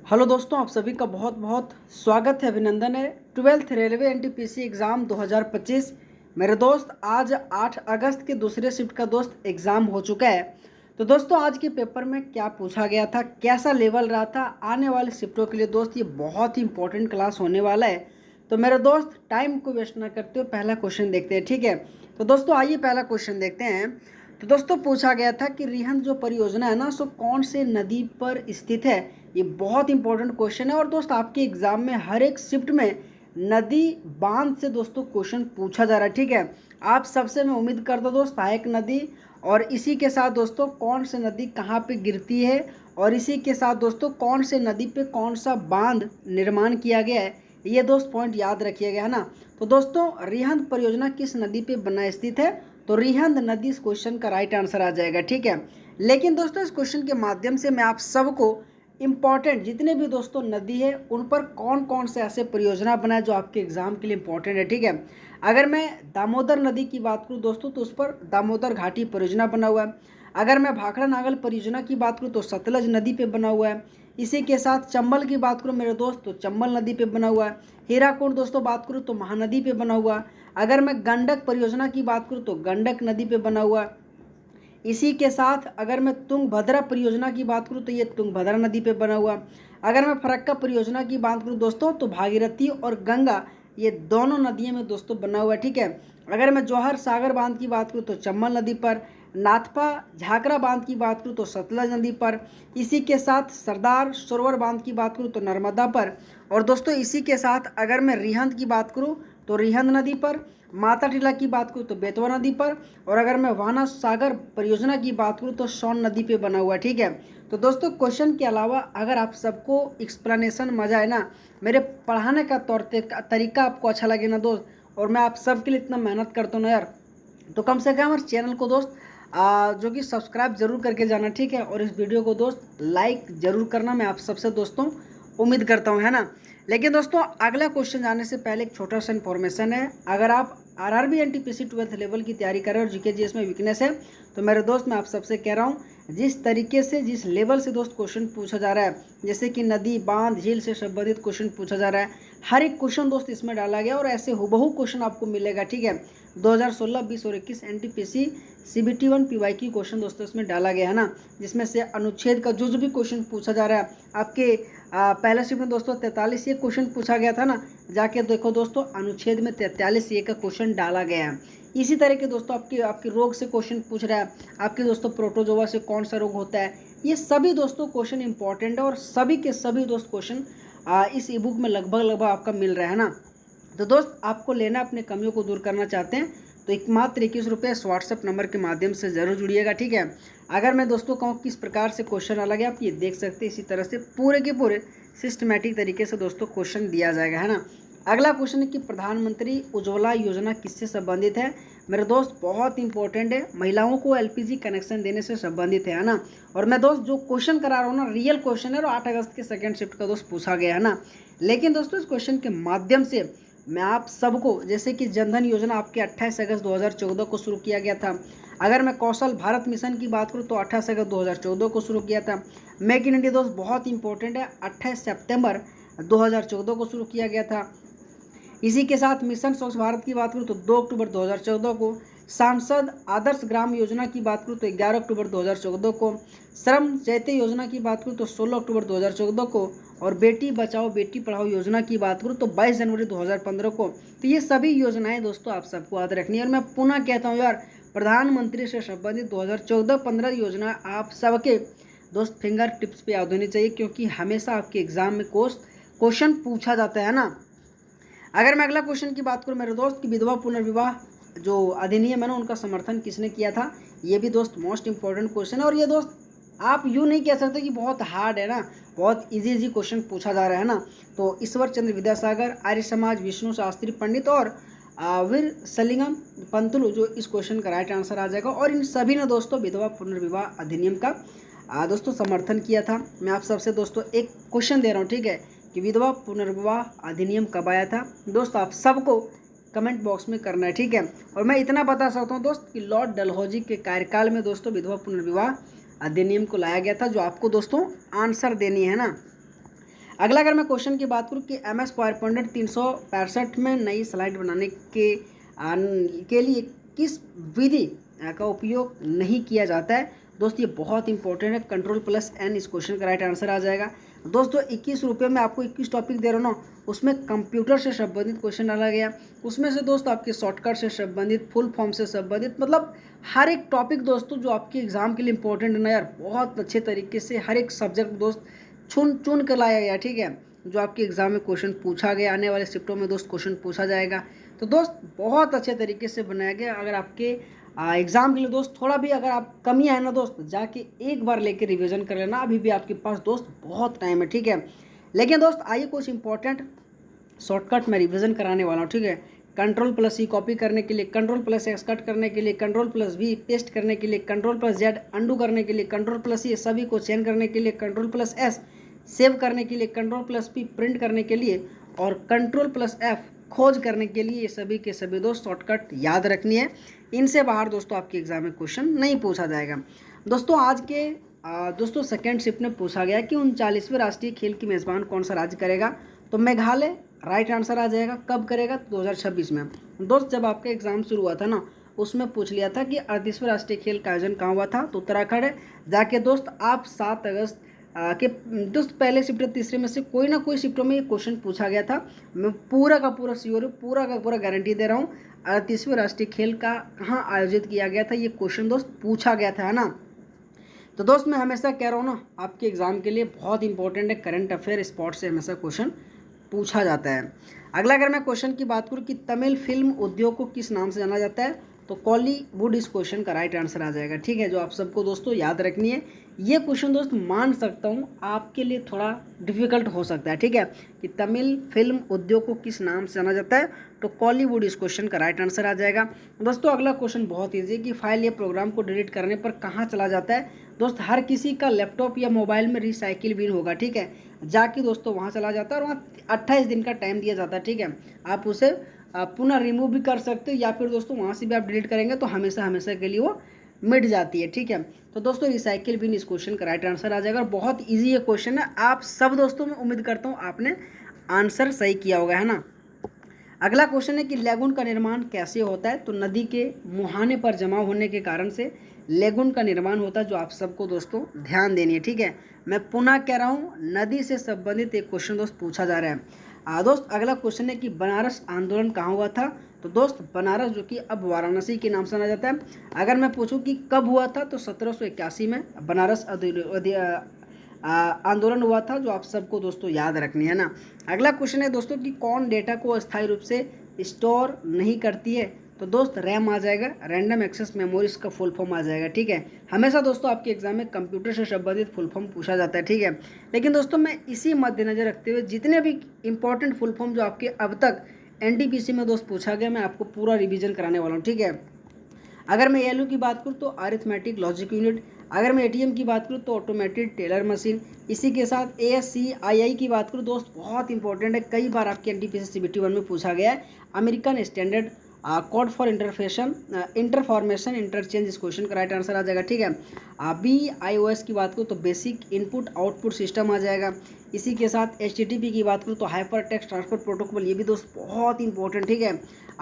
Hello दोस्तों, आप सभी का बहुत बहुत स्वागत है, अभिनंदन है। 12th रेलवे एनटीपीसी एग्ज़ाम 2025 मेरे दोस्त आज 8 अगस्त के दूसरे शिफ्ट का दोस्त एग्ज़ाम हो चुका है। तो दोस्तों आज के पेपर में क्या पूछा गया था, कैसा लेवल रहा था, आने वाले शिफ्टों के लिए दोस्त ये बहुत ही इंपॉर्टेंट क्लास होने वाला है। तो मेरे दोस्त टाइम को वेस्ट ना करते हुए पहला क्वेश्चन देखते हैं, ठीक है। तो दोस्तों आइए पहला क्वेश्चन देखते हैं। तो दोस्तों पूछा गया था कि रिहंद जो परियोजना है ना, सो कौन से नदी पर स्थित है। ये बहुत इंपॉर्टेंट क्वेश्चन है और दोस्त आपके एग्जाम में हर एक शिफ्ट में नदी बांध से दोस्तों क्वेश्चन पूछा जा रहा है, ठीक है। आप सबसे मैं उम्मीद करता हूँ दोस्त सहायक नदी, और इसी के साथ दोस्तों कौन सी नदी कहाँ पे गिरती है, और इसी के साथ दोस्तों कौन से नदी पे कौन सा बांध निर्माण किया गया है, ये दोस्त पॉइंट याद रखिएगा, है ना। तो दोस्तों रिहंद परियोजना किस नदी पे बना स्थित है, तो रिहंद नदी इस क्वेश्चन का राइट आंसर आ जाएगा, ठीक है। लेकिन दोस्तों इस क्वेश्चन के माध्यम से मैं आप सबको इम्पॉर्टेंट जितने भी दोस्तों नदी है उन पर कौन कौन से ऐसे परियोजना बनाए जो आपके एग्जाम के लिए इम्पोर्टेंट है, ठीक है। अगर मैं दामोदर नदी की बात करूँ दोस्तों तो उस पर दामोदर घाटी परियोजना बना हुआ है। अगर मैं भाखड़ा नागल परियोजना की बात करूँ तो सतलज नदी पे बना हुआ है। इसी के साथ चंबल की बात करूँ मेरे दोस्त तो चंबल नदी पे बना हुआ है। हीराकुंड दोस्तों बात करूँ तो महानदी पे बना हुआ है। अगर मैं गंडक परियोजना की बात करूँ तो गंडक नदी पे बना हुआ है। इसी के साथ अगर मैं तुंगभद्रा परियोजना की बात करूं तो ये तुंगभद्रा नदी पे बना हुआ। अगर मैं फरक्का परियोजना की बात करूं दोस्तों तो भागीरथी और गंगा ये दोनों नदियों में दोस्तों बना हुआ है, ठीक है। अगर मैं जौहर सागर बांध की बात करूं तो चंबल नदी पर। नाथपा झाकरा बांध की बात करूं तो सतलज नदी पर। इसी के साथ सरदार सरोवर बांध की बात करूं तो नर्मदा पर। और दोस्तों इसी के साथ अगर मैं रिहंद की बात करूं तो रिहंद नदी पर। माता टीला की बात करूँ तो बेतवा नदी पर। और अगर मैं वाना सागर परियोजना की बात करूँ तो सोन नदी पे बना हुआ, ठीक है। तो दोस्तों क्वेश्चन के अलावा अगर आप सबको एक्सप्लेनेशन मजा है ना, मेरे पढ़ाने का तरीका आपको अच्छा लगे ना दोस्त, और मैं आप सबके लिए इतना मेहनत करता हूँ ना यार, तो कम से कम हमारे चैनल को दोस्त जो कि सब्सक्राइब जरूर करके जाना, ठीक है। और इस वीडियो को दोस्त लाइक जरूर करना, मैं आप सबसे दोस्तों उम्मीद करता हूँ, है ना। लेकिन दोस्तों अगला क्वेश्चन जाने से पहले एक छोटा सा इन्फॉर्मेशन है। अगर आप आरआरबी एनटीपीसी 12th लेवल की तैयारी कर रहे हैं और जीके जीएस में वीकनेस है, तो मेरे दोस्त मैं आप सबसे कह रहा हूँ जिस तरीके से जिस लेवल से दोस्त क्वेश्चन पूछा जा रहा है, जैसे कि नदी बांध झील से संबंधित क्वेश्चन पूछा जा रहा है, हर एक क्वेश्चन दोस्त इसमें डाला गया और ऐसे हुबहू क्वेश्चन आपको मिलेगा, ठीक है। 2016, 20 और 21 एनटीपीसी सीबीटी 1 पीवाईक्यू क्वेश्चन दोस्तों इसमें डाला गया है ना, जिसमें से अनुच्छेद का जो भी क्वेश्चन पूछा जा रहा है आपके पहला शिफ्ट में दोस्तों 43 ये क्वेश्चन पूछा गया था ना, जाके देखो दोस्तों अनुच्छेद में 43 ये का क्वेश्चन डाला गया है। इसी तरह के दोस्तों आपके रोग से क्वेश्चन पूछ रहा है, आपके दोस्तों प्रोटोजोआ से कौन सा रोग होता है, ये सभी दोस्तों क्वेश्चन इंपॉर्टेंट है और सभी के सभी दोस्त क्वेश्चन इस ई बुक में लगभग आपका मिल रहा है ना। तो दोस्त आपको लेना अपने कमियों को दूर करना चाहते हैं तो एकमात्र 21 रुपये इस व्हाट्सएप नंबर के माध्यम से ज़रूर जुड़िएगा, ठीक है। अगर मैं दोस्तों कहूँ किस प्रकार से क्वेश्चन अलग है आप ये देख सकते हैं, इसी तरह से पूरे के पूरे सिस्टमेटिक तरीके से दोस्तों क्वेश्चन दिया जाएगा, है ना। अगला क्वेश्चन है कि प्रधानमंत्री उज्ज्वला योजना किससे संबंधित है। मेरे दोस्त बहुत इंपॉर्टेंट है, महिलाओं को एलपीजी कनेक्शन देने से संबंधित है ना। और मैं दोस्त जो क्वेश्चन करा रहा हूँ ना रियल क्वेश्चन है और 8 अगस्त के सेकंड शिफ्ट का दोस्त पूछा गया है ना। लेकिन दोस्तों इस क्वेश्चन के माध्यम से मैं आप सबको, जैसे कि जनधन योजना आपके 28 अगस्त 2014 को शुरू किया गया था। अगर मैं कौशल भारत मिशन की बात करूं तो 28 अगस्त 2014 को शुरू किया था। मेक इन इंडिया दोस्त बहुत इंपॉर्टेंट है, 28 सितंबर 2014 को शुरू किया गया था। इसी के साथ मिशन स्वच्छ भारत की बात करूँ तो 2 अक्टूबर 2014 को। सांसद आदर्श ग्राम योजना की बात करूँ तो 11 अक्टूबर 2014 को। श्रम जयते योजना की बात करूँ तो 16 अक्टूबर 2014 को। और बेटी बचाओ बेटी पढ़ाओ योजना की बात करूँ तो 22 जनवरी 2015 को। तो ये सभी योजनाएं दोस्तों आप सबको याद रखनी है। और मैं पुनः कहता हूँ यार, प्रधानमंत्री से संबंधित 2014-15 योजना आप सबके दोस्त फिंगर टिप्स पे याद होनी चाहिए, क्योंकि हमेशा आपके एग्जाम में क्वेश्चन पूछा जाता है ना। अगर मैं अगला क्वेश्चन की बात करूँ मेरे दोस्त की विधवा पुनर्विवाह जो अधिनियम है ना उनका समर्थन किसने किया था, ये भी दोस्त मोस्ट इंपॉर्टेंट क्वेश्चन है। और ये दोस्त आप यूँ नहीं कह सकते कि बहुत हार्ड है ना, बहुत इजी क्वेश्चन पूछा जा रहा है ना। तो ईश्वर चंद्र विद्यासागर, आर्य समाज, विष्णु शास्त्री पंडित और वीर सलिंगम पंतुलु जो इस क्वेश्चन का राइट आंसर आ जाएगा। और इन सभी ने दोस्तों विधवा पुनर्विवाह अधिनियम का दोस्तों समर्थन किया था। मैं आप सबसे दोस्तों एक क्वेश्चन दे रहा हूँ, ठीक है, कि विधवा पुनर्विवाह अधिनियम कब आया था। दोस्त आप सबको कमेंट बॉक्स में करना है, ठीक है। और मैं इतना बता सकता हूँ दोस्त कि लॉर्ड डलहौजी के कार्यकाल में दोस्तों विधवा पुनर्विवाह अधिनियम को लाया गया था, जो आपको दोस्तों आंसर देनी है ना। अगला अगर मैं क्वेश्चन की बात करूँ कि MS पावरपॉइंट 365 में नई स्लाइड बनाने के लिए किस विधि का उपयोग नहीं किया जाता है। दोस्त ये बहुत इंपॉर्टेंट है, Ctrl+N इस क्वेश्चन का राइट आंसर आ जाएगा। दोस्तों 21 रुपये में आपको 21 टॉपिक दे रहा हूँ ना, उसमें कंप्यूटर से संबंधित क्वेश्चन डाला गया, उसमें से दोस्त आपके शॉर्टकट से संबंधित, फुल फॉर्म से संबंधित, मतलब हर एक टॉपिक दोस्तों जो आपके एग्जाम के लिए इंपॉर्टेंट है ना यार, बहुत अच्छे तरीके से हर एक सब्जेक्ट दोस्त चुन चुन कर लाया गया। ठीक है, जो आपके एग्जाम में क्वेश्चन पूछा गया, आने वाले शिफ्टों में दोस्त क्वेश्चन पूछा जाएगा, तो दोस्त बहुत अच्छे तरीके से बनाया गया। अगर आपके एग्जाम के लिए दोस्त थोड़ा भी अगर आप कमी आए ना दोस्त, जाके एक बार लेके रिवीजन कर लेना, अभी भी आपके पास दोस्त बहुत टाइम है। ठीक है, लेकिन दोस्त आइए कुछ इंपॉर्टेंट शॉर्टकट में रिवीजन कराने वाला हूँ। ठीक है, Ctrl+C कॉपी करने के लिए, Ctrl+X कट करने के लिए, Ctrl+V पेस्ट करने के लिए, Ctrl+Z अंडू करने के लिए, Ctrl+C सभी को चेंज करने के लिए, Ctrl+S सेव करने के लिए, Ctrl+P प्रिंट करने के लिए और Ctrl+F खोज करने के लिए, ये सभी के सभी दोस्त शॉर्टकट याद रखनी है। इनसे बाहर दोस्तों आपके एग्जाम में क्वेश्चन नहीं पूछा जाएगा। दोस्तों आज के दोस्तों सेकेंड शिफ्ट में पूछा गया कि 39वें राष्ट्रीय खेल की मेज़बान कौन सा राज्य करेगा, तो मेघालय राइट आंसर आ जाएगा। कब करेगा, तो 2026 में। दोस्त जब आपका एग्जाम शुरू हुआ था ना, उसमें पूछ लिया था कि 38वें राष्ट्रीय खेल का आयोजन कहाँ हुआ था, तो उत्तराखंड है। जाके दोस्त आप 7 अगस्त के दोस्त पहले शिफ्ट तीसरे में से कोई ना कोई शिफ्टों में ये क्वेश्चन पूछा गया था। मैं पूरा का पूरा श्योर हूँ, पूरा का पूरा गारंटी दे रहा हूँ, 38वें राष्ट्रीय खेल का कहाँ आयोजित किया गया था, ये क्वेश्चन दोस्त पूछा गया था, है ना। तो दोस्त मैं हमेशा कह रहा हूँ ना, आपके एग्जाम के लिए बहुत इंपॉर्टेंट है, करंट अफेयर स्पॉट से हमेशा क्वेश्चन पूछा जाता है। अगला अगर मैं क्वेश्चन की बात करूँ कि तमिल फिल्म उद्योग को किस नाम से जाना जाता है, तो कॉलीवुड इस क्वेश्चन का राइट आंसर आ जाएगा। ठीक है, जो आप सबको दोस्तों याद रखनी है। ये क्वेश्चन दोस्त मान सकता हूँ आपके लिए थोड़ा डिफिकल्ट हो सकता है। ठीक है, कि तमिल फिल्म उद्योग को किस नाम से जाना जाता है, तो कॉलीवुड इस क्वेश्चन का राइट आंसर आ जाएगा। दोस्तों अगला क्वेश्चन बहुत ईजी है कि फाइल या प्रोग्राम को डिलीट करने पर कहाँ चला जाता है। दोस्त हर किसी का लैपटॉप या मोबाइल में रिसाइकिल बिन होगा। ठीक है, जाके दोस्तों वहाँ चला जाता है और वहाँ 28 दिन का टाइम दिया जाता है। ठीक है, आप उसे पुनः रिमूव भी कर सकते हो या फिर दोस्तों वहाँ से भी आप डिलीट करेंगे तो हमेशा हमेशा के लिए वो मिट जाती है। ठीक है, तो दोस्तों रिसाइकिल बिन इस क्वेश्चन का राइट आंसर आ जाएगा। बहुत ईजी ये क्वेश्चन है, आप सब दोस्तों मैं उम्मीद करता हूँ आपने आंसर सही किया होगा, है ना। अगला क्वेश्चन है कि लेगुन का निर्माण कैसे होता है, तो नदी के मुहाने पर जमा होने के कारण से लेगुन का निर्माण होता है, जो आप सबको दोस्तों ध्यान देनी है। ठीक है, मैं पुनः कह रहा हूँ, नदी से संबंधित एक क्वेश्चन दोस्त पूछा जा रहा है। दोस्त अगला क्वेश्चन है कि बनारस आंदोलन कहाँ हुआ था, तो दोस्त बनारस जो कि अब वाराणसी के नाम से जाना जाता है। अगर मैं पूछूं कि कब हुआ था, तो 1781 में बनारस आंदोलन हुआ था, जो आप सबको दोस्तों याद रखनी है ना। अगला क्वेश्चन है दोस्तों कि कौन डेटा को अस्थायी रूप से स्टोर नहीं करती है, तो दोस्त रैम आ जाएगा, रैंडम एक्सेस मेमोरी इसका फुल फॉर्म आ जाएगा। ठीक है, हमेशा दोस्तों आपके एग्जाम में कंप्यूटर से संबंधित फुल फॉर्म पूछा जाता है। ठीक है, लेकिन दोस्तों मैं इसी मद्देनजर रखते हुए जितने भी इंपॉर्टेंट फुल फॉर्म जो आपके अब तक एनटीपीसी में दोस्त पूछा गया, मैं आपको पूरा रिवीजन कराने वाला हूँ। ठीक है, अगर मैं एलयू की बात करूँ तो अरिथमेटिक लॉजिक यूनिट, अगर मैं एटीएम की बात करूँ तो ऑटोमेटेड टेलर मशीन, इसी के साथ ASCII की बात करूँ दोस्त बहुत इंपॉर्टेंट है, कई बार आपके एनटीपीसी CBT 1 में पूछा गया है, American standard code for information interchange इस क्वेश्चन का राइट आंसर आ जाएगा। ठीक है, BIOS की बात करूँ तो बेसिक इनपुट आउटपुट सिस्टम आ जाएगा। इसी के साथ HTTP की बात करूँ तो हाइपर टेक्स्ट ट्रांसफर प्रोटोकॉल, ये भी दोस्त बहुत इंपॉर्टेंट। ठीक है,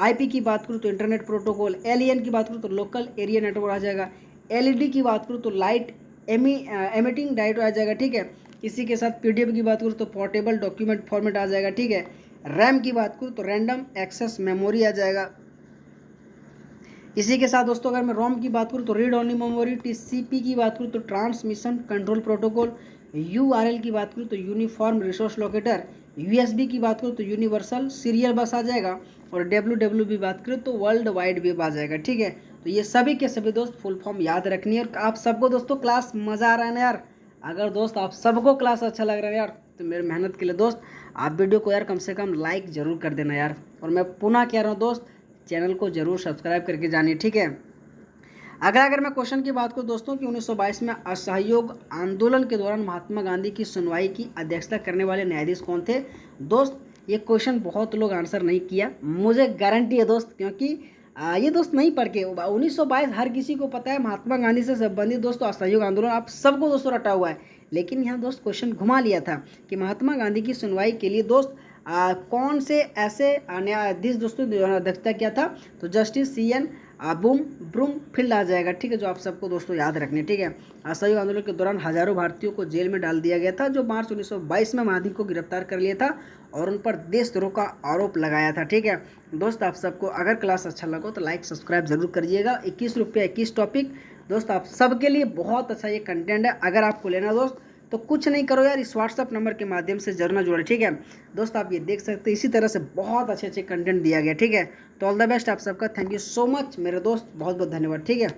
IP की बात करूँ तो इंटरनेट प्रोटोकॉल, LAN की बात करूँ तो लोकल एरिया नेटवर्क आ जाएगा, LED की बात करूँ तो लाइट एमिटिंग डायोड आ जाएगा। ठीक है, इसी के साथ PDF की बात करूँ तो पोर्टेबल डॉक्यूमेंट फॉर्मेट आ जाएगा। ठीक है, रैम की बात करूँ तो रैंडम एक्सेस मेमोरी आ जाएगा। इसी के साथ दोस्तों अगर मैं रोम की बात करूँ तो रीड ओनली मेमोरी, TCP की बात करूँ तो ट्रांसमिशन कंट्रोल प्रोटोकॉल, URL की बात करूँ तो यूनिफॉर्म रिसोर्स लोकेटर, USB की बात करूँ तो यूनिवर्सल सीरियल बस आ जाएगा और WWW की बात करूँ तो वर्ल्ड वाइड वेब आ जाएगा। ठीक है, तो ये सभी के सभी दोस्त फुल फॉर्म याद रखनी है। और आप सबको दोस्तों क्लास मज़ा आ रहा है ना यार, अगर दोस्त आप सबको क्लास अच्छा लग रहा है यार, तो मेरी मेहनत के लिए दोस्त आप वीडियो को यार कम से कम लाइक ज़रूर कर देना यार। और मैं पुनः कह रहा हूँ दोस्त, चैनल को जरूर सब्सक्राइब करके जानिए। ठीक है, अगर मैं क्वेश्चन की बात करूँ दोस्तों कि 1922 में असहयोग आंदोलन के दौरान महात्मा गांधी की सुनवाई की अध्यक्षता करने वाले न्यायाधीश कौन थे। दोस्त ये क्वेश्चन बहुत लोग आंसर नहीं किया, मुझे गारंटी है दोस्त, क्योंकि ये दोस्त नहीं पढ़ के 1922 हर किसी को पता है, महात्मा गांधी से संबंधित दोस्तों असहयोग आंदोलन आप सबको दोस्तों रटा हुआ है। लेकिन यहाँ दोस्त क्वेश्चन घुमा लिया था कि महात्मा गांधी की सुनवाई के लिए दोस्त कौन से ऐसे न्यायाधीश दोस्तों अध्यक्षता किया था, तो जस्टिस CN ब्रूमफील्ड आ जाएगा, ठीक है, जो आप सबको दोस्तों याद रखने, ठीक है। असहयोग आंदोलन के दौरान हजारों भारतीयों को जेल में डाल दिया गया था, जो मार्च 1922 में महादी को गिरफ्तार कर लिया था और उन पर देशद्रोह का आरोप लगाया था, ठीक है। दोस्त आप सबको अगर क्लास अच्छा लगा तो लाइक सब्सक्राइब जरूर करिएगा। 21 रुपये 21 टॉपिक दोस्त आप सबके लिए बहुत अच्छा ये कंटेंट है। अगर आपको लेना दोस्त तो कुछ नहीं करो यार, इस व्हाट्सअप नंबर के माध्यम से जरूर जुड़े, ठीक है दोस्त। आप ये देख सकते हैं, इसी तरह से बहुत अच्छे अच्छे कंटेंट दिया गया, ठीक है। तो ऑल द बेस्ट आप सबका, थैंक यू सो मच मेरे दोस्त, बहुत बहुत धन्यवाद, ठीक है।